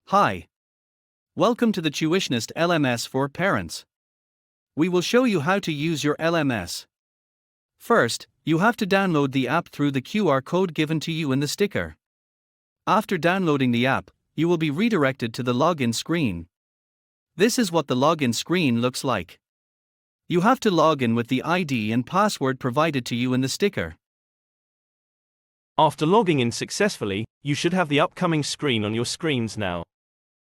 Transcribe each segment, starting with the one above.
Hi. Welcome to the Tuitionist LMS for parents. We will show you how to use your LMS. First, you have to download the app through the QR code given to you in the sticker. After downloading the app, you will be redirected to the login screen. This is what the login screen looks like. You have to log in with the ID and password provided to you in the sticker. After logging in successfully, you should have the upcoming screen on your screens now.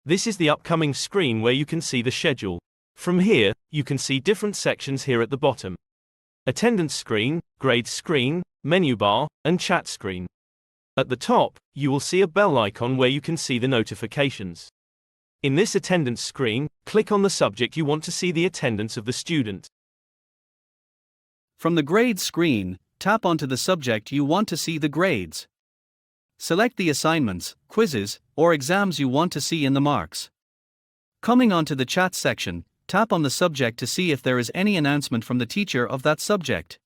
This is the upcoming screen where you can see the schedule. From here, you can see different sections here at the bottom. Attendance screen, grades screen, menu bar, and chat screen. At the top, you will see a bell icon where you can see the notifications. In this attendance screen, click on the subject you want to see the attendance of the student. From the grades screen, tap onto the subject you want to see the grades. Select the assignments, quizzes, or exams you want to see in the marks. Coming onto the chat section, tap on the subject to see if there is any announcement from the teacher of that subject.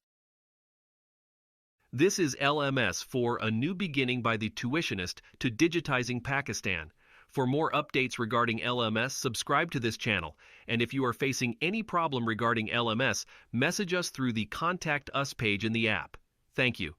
This is LMS for A New Beginning by the Tuitionist to Digitizing Pakistan. For more updates regarding LMS, subscribe to this channel. And if you are facing any problem regarding LMS, message us through the Contact Us page in the app. Thank you.